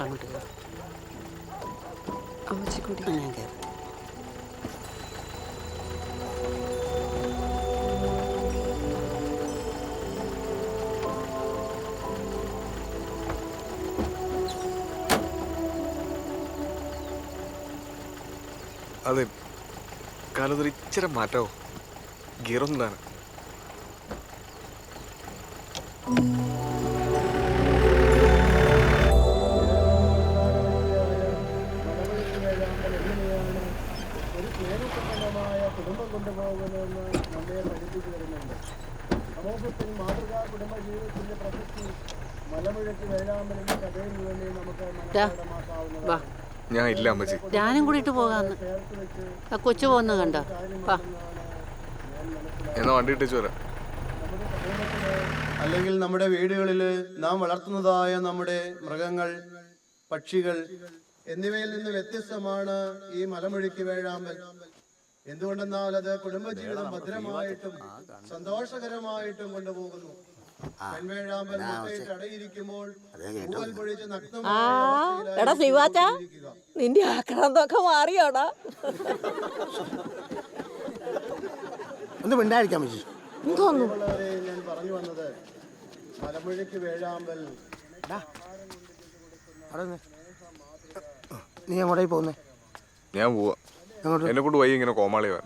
അങ്ങോട്ട് കയറും. അമ്മച്ചിക്കൂട്ടി ഞാൻ കയറും. അതെ, കാലത്തൊരു ഇച്ചിരി മാറ്റാവോ? ഗിയറൊന്നാണ്. കുടുംബം കൊണ്ടുപോകുന്നതെന്ന് നമ്മെ പഠിപ്പിച്ചു വരുന്നുണ്ട്. സമൂഹത്തിൽ മാതൃകാ കുടുംബ ജീവിതത്തിന്റെ പ്രസക്തി മലമുഴക്കി വേഴാമ്പലിന്റെ കഥയിൽ വേണ്ടി നമുക്ക് മനസ്സിലാക്കാവുന്നതാണ്. ഞാൻ ഇല്ല അമ്മച്ചി, ഞാനും കൂടിയിട്ട് പോകാന്ന്. ആ കൊച്ചു പോകുന്നത് കണ്ടോ? എന്നാ വണ്ടി ഇട്ടിച്ചു വരാം. അല്ലെങ്കിൽ നമ്മുടെ വീടുകളിൽ നാം വളർത്തുന്നതായ നമ്മുടെ മൃഗങ്ങൾ, പക്ഷികൾ എന്നിവയിൽ നിന്ന് വ്യത്യസ്തമാണ് ഈ മലമുഴക്കി വേഴാമ്പൽ. എന്തുകൊണ്ടെന്നാൽ അത് കുടുംബജീവിതം ഭദ്രമായിട്ടും സന്തോഷകരമായിട്ടും കൊണ്ടുപോകുന്നു. പെൺവേഴാമ്പൽ മുട്ടയിട്ട് അടയിരിക്കുമ്പോൾ പൊഴിച്ച് നിന്റെ ആക്രാന്തൊക്കെ മാറിയോടാ? ഞാൻ പറഞ്ഞു വന്നത് മലമുഴക്കി വേഴാമ്പൽ. നീ എങ്ങോട്ടേ പോകുന്നേ? ഞാൻ പോവാ. എന്നെ കൊണ്ട് വൈകി ഇങ്ങനെ കോമാളിയാ.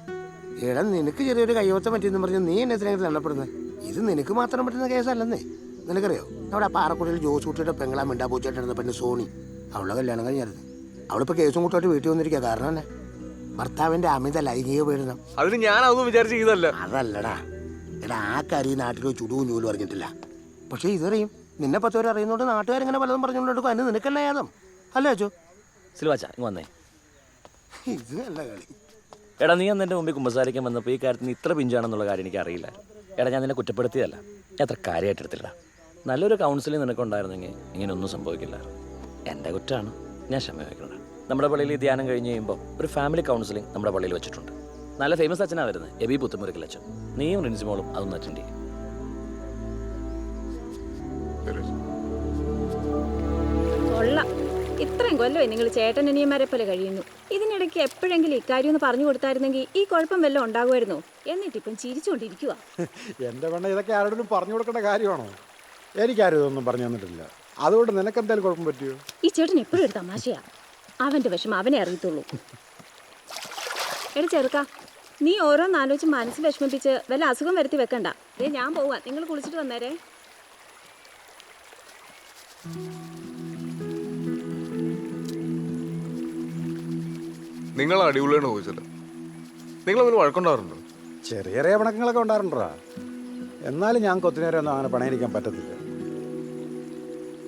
എടാ, നിനക്ക് ചെറിയൊരു കയ്യോത്തം പറ്റിയെന്ന് പറഞ്ഞ് നീ എന്നെ എത്രയെങ്കിലും തള്ളപ്പെടുന്നത്? ഇത് നിനക്ക് മാത്രം പറ്റുന്ന കേസല്ലെന്നേ. നിനക്കറിയോ, അവിടെ പാറക്കുടിയിൽ ജോസൂട്ടിയുടെ പെങ്ങളാ മിണ്ടാ പൂച്ചായിട്ടിരുന്ന പെണ്ണ് സോണി, അവളുടെ കല്യാണം കഴിഞ്ഞായിരുന്നു. അവളിപ്പോൾ കേസും കൂട്ടായിട്ട് വീട്ടിൽ വന്നിരിക്കുക. കാരണം തന്നെ ഭർത്താവിന്റെ അമിത ലൈംഗിക പീഡനം. അതിന് ഞാൻ അതൊന്നും വിചാരിച്ച ചെയ്തല്ല. അതല്ലടാ എടാ, ആ കാര്യം നാട്ടിൽ ചുടുവും ചൂലും അറിഞ്ഞിട്ടില്ല. പക്ഷെ ഇതറിയും. നിന്നെ 10 പേര് അറിയുന്നോണ്ട് നാട്ടുകാരിങ്ങനെ പലതും പറഞ്ഞുകൊണ്ടെടുക്കും. അതിന് നിനക്കല്ല യാതം അല്ലേ അച്ചോ? സിൽവാച്ച ഇങ്ങ് വന്നേ. ഇത് നല്ല കളി. എടാ, നീ അന്ന് എൻ്റെ മുമ്പിൽ കുമ്പസാരിക്കാൻ വന്നപ്പോൾ ഈ കാര്യത്തിന് ഇത്ര പിഞ്ചാണെന്നുള്ള കാര്യം എനിക്ക് അറിയില്ല. എടാ, ഞാൻ നിന്നെ കുറ്റപ്പെടുത്തിയതല്ല, ഞാൻ അത്ര കാര്യമായിട്ട് എടുത്തില്ല. നല്ലൊരു കൗൺസിലിംഗ് നിനക്കുണ്ടായിരുന്നെങ്കിൽ ഇങ്ങനെയൊന്നും സംഭവിക്കില്ല. എൻ്റെ കുറ്റമാണ്, ഞാൻ ക്ഷമ വയ്ക്കണം. നമ്മുടെ പള്ളിയിൽ ഈ ധ്യാനം കഴിഞ്ഞ് കഴിയുമ്പോൾ ഒരു ഫാമിലി കൗൺസിലിംഗ് നമ്മുടെ പള്ളിയിൽ വെച്ചിട്ടുണ്ട്. നല്ല ഫേമസ് അച്ഛനാണ് വരുന്നത്, എബി പുത്തുമുരുക്കൽ അച്ഛൻ. നീയും റിൻസിമോളും അതൊന്ന് അറ്റൻഡ് ചെയ്യും. ഇത്രയും കൊല്ലമായി നിങ്ങൾ ചേട്ടനനിയന്മാരെ പോലെ കഴിയുന്നു. ഇതിനിടയ്ക്ക് എപ്പോഴെങ്കിലും ഇക്കാര്യം ഒന്ന് പറഞ്ഞു കൊടുത്തായിരുന്നെങ്കിൽ ഈ കുഴപ്പം വല്ലതും ഉണ്ടാകുമായിരുന്നോ? എന്നിട്ടിപ്പം ചിരിച്ചുകൊണ്ടിരിക്കുക. എൻ്റെ പെണ്ണ, ഇതൊക്കെ ആരോടും പറഞ്ഞു കൊടുക്കേണ്ട കാര്യമാണോ? എനിക്കാരും ഇതൊന്നും പറഞ്ഞു തന്നിട്ടില്ല. അതുകൊണ്ട് നിനക്കെന്തായാലും കുഴപ്പം പറ്റിയോ? ഈ ചേട്ടൻ എപ്പോഴും ഒരു തമാശയാ. അവൻ്റെ വിഷമം അവനെ അറിയത്തുള്ളൂ. എടാ ചെറുക്ക, നീ ഓരോന്നാലോചിച്ച് മനസ്സ് വിഷമിപ്പിച്ച് വല്ല അസുഖം വരുത്തി വെക്കണ്ട. ഞാൻ പോവാ, നിങ്ങൾ കുളിച്ചിട്ട് വന്നേരേ. നിങ്ങൾ അടിപൊളിയാണ് ചോദിച്ചല്ലോ. നിങ്ങൾ അവന് വഴക്കുണ്ടാറുണ്ടോ? ചെറിയ ചെറിയ പണക്കങ്ങളൊക്കെ ഉണ്ടാറുണ്ടോ? എന്നാലും ഞങ്ങൾക്ക് ഒത്തിരി നേരം ഒന്നും അങ്ങനെ പണയിരിക്കാൻ പറ്റത്തില്ല.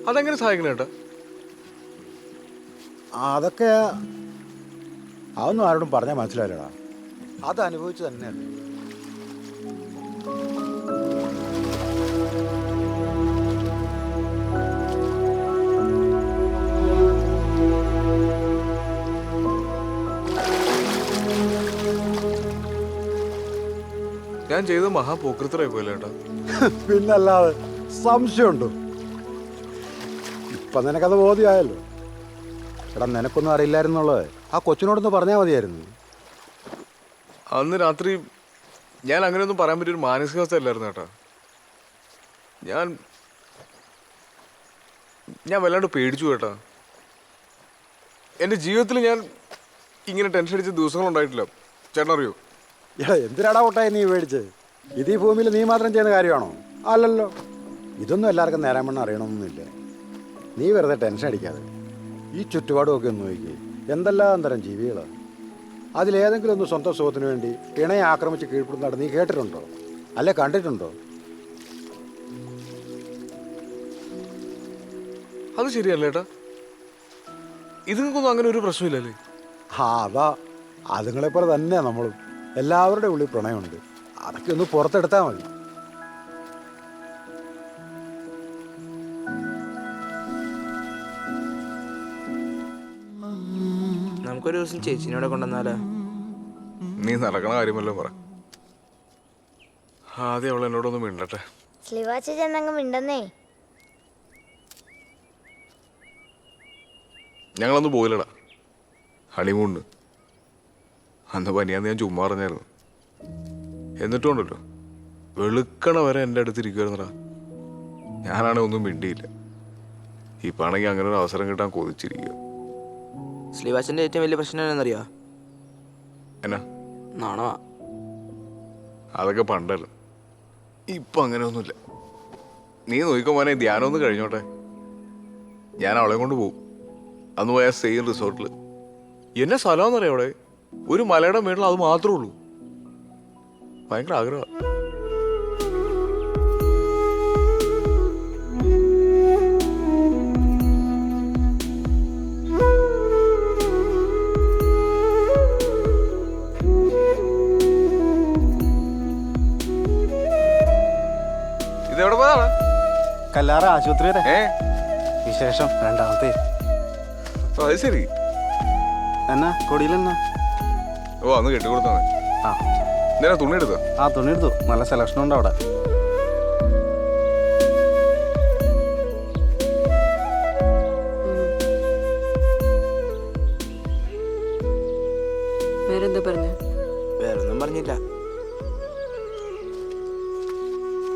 അതെങ്ങനെ സഹായിക്കണം ചേട്ടാ? അതൊക്കെ അതൊന്നും ആരോടും പറഞ്ഞാൽ മനസ്സിലായില്ലടാ. അത് അനുഭവിച്ചു തന്നെയല്ലേ. ഞാൻ ചെയ്ത മഹാപോക്രിത്തരായി പോയില്ല ചേട്ടാ. പിന്നല്ലാതെ സംശയമുണ്ടോ? ഇപ്പം നിനക്കത് ബോധ്യമായല്ലോ. എടാ, നിനക്കൊന്നും അറിയില്ലായിരുന്നുള്ളത് ആ കൊച്ചിനോടൊന്ന് പറഞ്ഞാൽ മതിയായിരുന്നു. അന്ന് രാത്രി ഞാൻ അങ്ങനെയൊന്നും പറയാൻ പറ്റിയൊരു മാനസികാവസ്ഥ അല്ലായിരുന്നു ചേട്ടാ. ഞാൻ വല്ലാണ്ട് പേടിച്ചു കേട്ടാ. എൻ്റെ ജീവിതത്തിൽ ഞാൻ ഇങ്ങനെ ടെൻഷൻ അടിച്ച ദിവസങ്ങളുണ്ടായിട്ടില്ല. ചേട്ടൻ അറിയോ? എടാ, എന്തിനാടാ ഒട്ടായി നീ മേടിച്ച്? ഇത് ഈ ഭൂമിയിൽ നീ മാത്രം ചെയ്യുന്ന കാര്യമാണോ? അല്ലല്ലോ. ഇതൊന്നും എല്ലാവർക്കും നേരാൻ വണ്ണം അറിയണമെന്നൊന്നുമില്ല. നീ വെറുതെ ടെൻഷൻ അടിക്കാതെ ഈ ചുറ്റുപാടുമൊക്കെ ഒന്ന് നോക്കി. എന്തെല്ലാം തരം ജീവികളാണ്. അതിലേതെങ്കിലും ഒന്ന് സ്വന്തം സുഖത്തിന് വേണ്ടി ഇണയെ ആക്രമിച്ച് കീഴ്പ്പെടുന്നതായിട്ട് നീ കേട്ടിട്ടുണ്ടോ? അല്ലെ കണ്ടിട്ടുണ്ടോ? അത് ശരിയല്ല ഏട്ടാ. ഇതുങ്ങൾക്കൊന്നും അങ്ങനെ ഒരു പ്രശ്നമില്ലല്ലേ? അതാ അതുങ്ങളെപ്പോലെ തന്നെയാ നമ്മളും. എല്ലാവരുടെ ഉള്ളിൽ പ്രണയമുണ്ട്. അതൊക്കെ ഒന്ന് പുറത്തെടുത്താൽ മതി. നമുക്കൊരു ദിവസം ചേച്ചിനോടെ കൊണ്ടുവന്നാലോ? നീ നടക്കണ കാര്യമല്ലോ പറ. ആദ്യം അവൾ എന്നോടൊന്നും മിണ്ടട്ടെ. സ്ലിവാച്ച ചെന്നങ്ങ് മിണ്ടെന്നേ. ഞങ്ങളൊന്നും പോയില്ലടാ ഹണിമൂണിന്. അന്ന് പനിയാന്ന് ഞാൻ ചുമ്മാ പറഞ്ഞായിരുന്നു. എന്നിട്ടും ഉണ്ടല്ലോ വെളുക്കണ വരെ എൻ്റെ അടുത്തിരിക്കുവായിരുന്നടാ. ഞാനാണെ ഒന്നും മിണ്ടിയില്ല. ഇപ്പം ആണെങ്കിൽ അങ്ങനെ ഒരു അവസരം കിട്ടാൻ കൊതിച്ചിരിക്കുക. സ്ലീവാസിന്റെ ഏറ്റവും വലിയ പ്രശ്നം എന്താണെന്നറിയോ? എന്നാ? നാണമാ. അതൊക്കെ പണ്ടല്ലോ, ഇപ്പം അങ്ങനെയൊന്നുമില്ല. നീ നോക്കിക്കോ മോനെ, ധ്യാനം ഒന്ന് കഴിഞ്ഞോട്ടെ. ഞാൻ അവളെ കൊണ്ട് പോകും. അന്ന് പോയ സെയിം റിസോർട്ടിൽ. എന്നെ സ്ഥലമെന്നറിയാം അവിടെ, ഒരു മലയുടെ മേളിൽ അത് മാത്രമേ ഉള്ളൂ. ഭയങ്കര ആഗ്രഹമാണ്. ഇതെവിടെ പോയതാണ്? കല്ലാറ ആശുപത്രി വരെ. വിശേഷം രണ്ടാമത്തെ. അത് ശരി. എന്നാ കൊടിയിലെന്നാ? ഓ, അന്ന് കെട്ടിക്കൊടുത്താ. ആ, നേരെ തുണി എടുത്തോ? ആ തുണി എടുത്തു. നല്ല സെലക്ഷൻ ഉണ്ട് അവിടെ. വേറെന്താ പറഞ്ഞ? വേറൊന്നും പറഞ്ഞില്ല.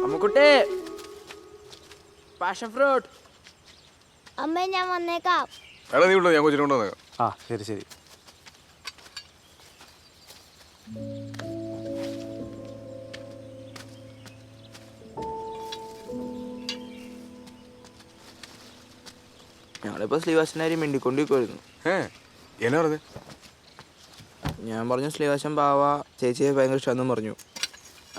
Ammukutty, passion fruit. അമ്മേ ഞാൻ വന്നേക്കാം. എടാ നീ ഉണ്ടോ? ഞാൻ കൊച്ചിനെ കൊണ്ടു വന്നേക്കാം. ആ ശരി ശരി. ഞങ്ങളിപ്പോൾ സ്ലീവാസിൻ്റെ കാര്യം മിണ്ടിക്കൊണ്ടിരിക്കുമായിരുന്നു. എന്നാ പറഞ്ഞേ? ഞാൻ പറഞ്ഞു സ്ലീവാസൻ പാവ, ചേച്ചിയെ ഭയങ്കര ഇഷ്ടമെന്നും പറഞ്ഞു.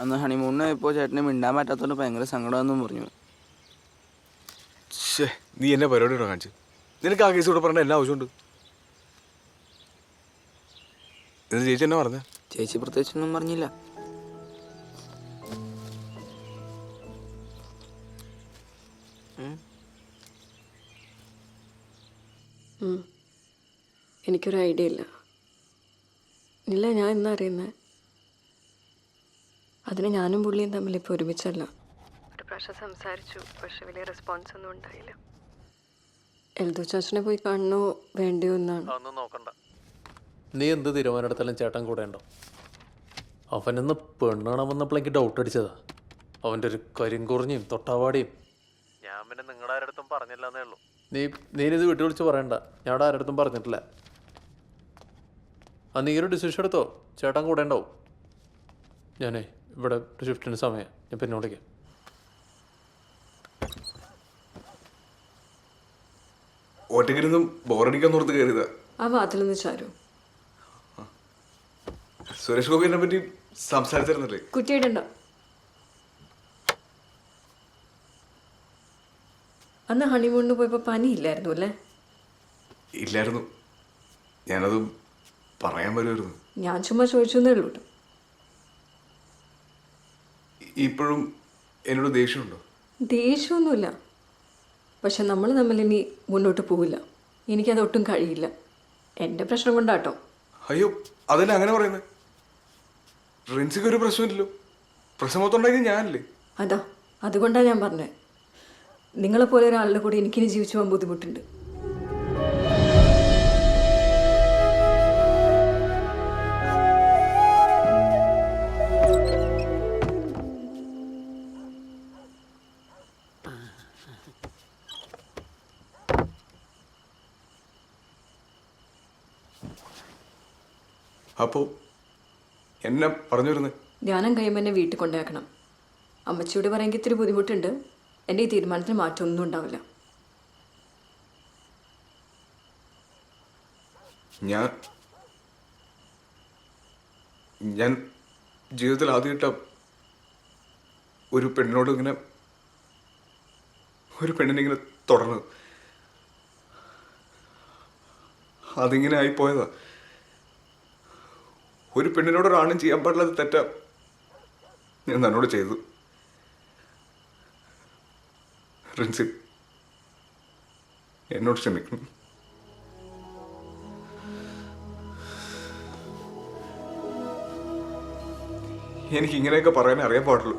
അന്ന് ഹണിമൂണിന് ഇപ്പോൾ ചേട്ടന് മിണ്ടാൻ പറ്റാത്തതുകൊണ്ട് ഭയങ്കര സങ്കടമെന്നും പറഞ്ഞു. നീ എന്നെ പരിപാടി ഇടോ കാണിച്ചു? നിനക്ക് ആ കേസ് കൂടെ പറയേണ്ട എല്ലാ ആവശ്യമുണ്ട്. ഇത് ചേച്ചി എന്നാ പറഞ്ഞ? ചേച്ചി പ്രത്യേകിച്ചൊന്നും പറഞ്ഞില്ല. എനിക്കൊരു ഐഡിയ ഇല്ല. ഇല്ല, ഞാൻ എന്നാ അറിയുന്നത്? അതിന് ഞാനും പുള്ളിയും തമ്മിൽ ഇപ്പോൾ ഒരുമിച്ചല്ല. ഒരു പ്രാവശ്യം സംസാരിച്ചു, പക്ഷെ വലിയ റെസ്പോൺസ് ഒന്നും ഉണ്ടായില്ല. എൽദോ ചാച്ചനെ പോയി കാണണോ വേണ്ടിയോ എന്നാണ്. അതൊന്നും നോക്കണ്ട. നീ എന്ത് തീരുമാനം എടുത്താലും ചേട്ടൻ കൂടെ ഉണ്ടോ? അവനെന്ന് പെണ്ണാണാൻ വന്നപ്പോൾ എനിക്ക് ഡൗട്ട് അടിച്ചതാ. അവൻ്റെ ഒരു കരിങ്കുറിഞ്ഞും തൊട്ടാവാടിയും. ഞാൻ പിന്നെ നിങ്ങളുടെ ആരടുത്തും പറഞ്ഞില്ല എന്നേ ഉള്ളൂ. നീനിത് വിട്ടു വിളിച്ച് പറയണ്ട. ഞാൻ അവിടെ ആരടുത്തും പറഞ്ഞിട്ടില്ല. ആ നീ ഒരു ഡിസിഷൻ എടുത്തോ, ചേട്ടൻ കൂടെ ഉണ്ടാവും. ഞാനേ ഇവിടെ ഷിഫ്റ്റിന് സമയം, ഞാൻ പിന്നെ വിളിക്കാം. ഒറ്റയ്ക്കിരുന്നും ബോറടിക്കാൻ ഓർത്ത് കയറിയതാ. ആ വാതിലൊന്ന് ചാരൂ. സുരേഷ് ഗോപിനെ പറ്റി സംസാരിച്ചിരുന്നല്ലേ? കുറ്റിയിടണ്ട. അന്ന് ഹണിമൂണിന് പോയപ്പോൾ പനിയില്ലായിരുന്നു അല്ലേ? ഇല്ലായിരുന്നു. ഞാനത് പറയാൻ വരുമായിരുന്നു. ഞാൻ ചുമ്മാ ചോദിച്ചെന്നേ ഉള്ളൂ. ഇപ്പോഴും എന്നോട് ദേഷ്യമുണ്ടോ? ദേഷ്യമൊന്നുമില്ല, പക്ഷെ നമ്മൾ തമ്മിൽ ഇനി മുന്നോട്ട് പോവില്ല. എനിക്കതൊട്ടും കഴിയില്ല. എൻ്റെ പ്രശ്നം കൊണ്ടാട്ടോ. അയ്യോ, അതന്നെ അങ്ങനെ പറയുന്നത്. റിൻസിക്ക് ഒരു പ്രശ്നമില്ലല്ലോ. പ്രശ്നം മൊത്തം ഉണ്ടാക്കി ഞാനല്ലേ? അതാ, അതുകൊണ്ടാണ് ഞാൻ പറഞ്ഞത്. നിങ്ങളെപ്പോലെ ഒരാളുടെ കൂടെ എനിക്കിനി ജീവിച്ചു പോകാൻ ബുദ്ധിമുട്ടുണ്ട്. അപ്പോ എന്നെ പറഞ്ഞു വരുന്നത്? ധ്യാനം കഴിയുമ്പോൾ എന്നെ വീട്ടിൽ കൊണ്ടാക്കണം. അമ്മച്ചിയോട് പറയാമെങ്കിൽ ഇത്തിരി ബുദ്ധിമുട്ടുണ്ട്. എൻ്റെ ഈ തീരുമാനത്തിന് മാറ്റമൊന്നും ഉണ്ടാവില്ല. ഞാൻ ജീവിതത്തിൽ ആദ്യമായിട്ട ഒരു പെണ്ണിനോട് ഇങ്ങനെ ഇങ്ങനെ തുടർന്നത്. അതിങ്ങനെ ആയിപ്പോയതാ. ഒരു പെണ്ണിനോട് ഒരാണും ചെയ്യാൻ പാടില്ലാത്ത തെറ്റാ ഞാൻ തന്നോട് ചെയ്തു. റിൻസി, എന്നോട് ക്ഷമിക്കണം. എനിക്ക് ഇങ്ങനെയൊക്കെ പറയാൻ അറിയാൻ പാടുള്ളൂ.